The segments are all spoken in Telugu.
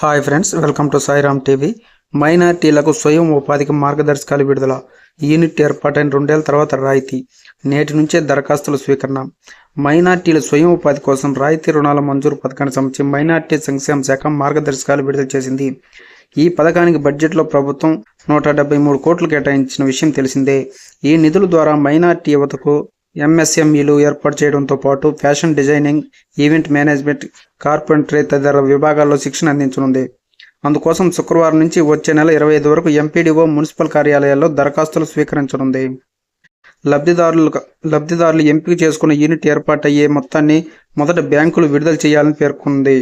Hi friends, welcome to Sairam TV. మైనార్టీలకు స్వయం ఉపాధికి మార్గదర్శకాలు విడుదల. యూనిట్ ఏర్పాటైన 2 ఏళ్ల తర్వాత రాయితీ. నేటి నుంచే దరఖాస్తుల స్వీకరణ. మైనార్టీల స్వయం ఉపాధి కోసం రాయితీ రుణాల మంజూరు పథకానికి సంబంధించి మైనార్టీ సంక్షేమ శాఖ మార్గదర్శకాలు విడుదల చేసింది. ఈ పథకానికి బడ్జెట్లో ప్రభుత్వం 173 కోట్లు కేటాయించిన విషయం తెలిసిందే. ఈ నిధుల ద్వారా మైనార్టీ యువతకు ఎంఎస్ఎంఈలు ఏర్పాటు చేయడంతో పాటు fashion designing, event management, carpentry తదితర విభాగాల్లో శిక్షణ అందించనుంది. అందుకోసం శుక్రవారం నుంచి వచ్చే నెల 25 వరకు ఎంపీడీఓ, మున్సిపల్ కార్యాలయాల్లో దరఖాస్తులు స్వీకరించనుంది. లబ్ధిదారులు ఎంపిక చేసుకున్న యూనిట్ ఏర్పాటయ్యే మొత్తాన్ని మొదట బ్యాంకులు విడుదల చేయాలని పేర్కొంది.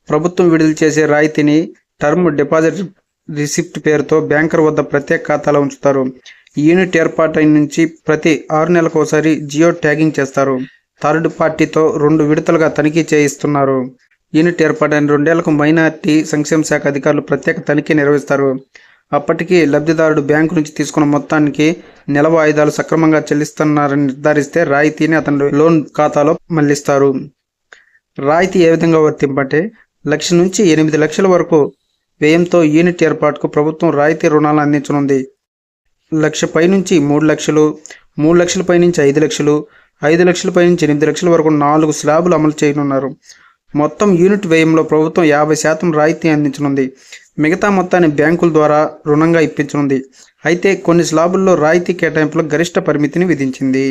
ప్రభుత్వం విడుదల చేసే రాయితీని టర్మ్ డిపాజిట్ రిసిప్ట్ పేరుతో బ్యాంకర్ వద్ద ప్రత్యేక ఖాతాలో ఉంచుతారు. యూనిట్ ఏర్పాటు నుంచి ప్రతి 6 నెలలకు ఒకసారి జియో ట్యాగింగ్ చేస్తారు. థర్డ్ పార్టీతో 2 విడతలుగా తనిఖీ చేయిస్తున్నారు. యూనిట్ ఏర్పాటైన 2 ఏళ్లకు మైనార్టీ సంక్షేమ శాఖ అధికారులు ప్రత్యేక తనిఖీ నిర్వహిస్తారు. అప్పటికి లబ్ధిదారుడు బ్యాంకు నుంచి తీసుకున్న మొత్తానికి నెల వాయిదాలు సక్రమంగా చెల్లిస్తున్నారని నిర్ధారిస్తే రాయితీని అతని లోన్ ఖాతాలో మళ్లిస్తారు. రాయితీ ఏ విధంగా వర్తింపంటే 1 లక్ష నుంచి 8 లక్షల వరకు వ్యయంతో యూనిట్ ఏర్పాటుకు ప్రభుత్వం రాయితీ రుణాలు అందించనుంది. 1 లక్ష పై నుంచి 3 లక్షలు, 3 లక్షల పై నుంచి 5 లక్షలు, 5 లక్షల పై నుంచి 8 లక్షల వరకు 4 స్లాబులు అమలు చేయనున్నారు. మొత్తం యూనిట్ వ్యయంలో ప్రభుత్వం 50% రాయితీ అందించనుంది. మిగతా మొత్తాన్ని బ్యాంకుల ద్వారా రుణంగా ఇప్పించనుంది. అయితే కొన్ని స్లాబుల్లో రాయితీ కేటాయింపులకు గరిష్ట పరిమితిని విధించింది.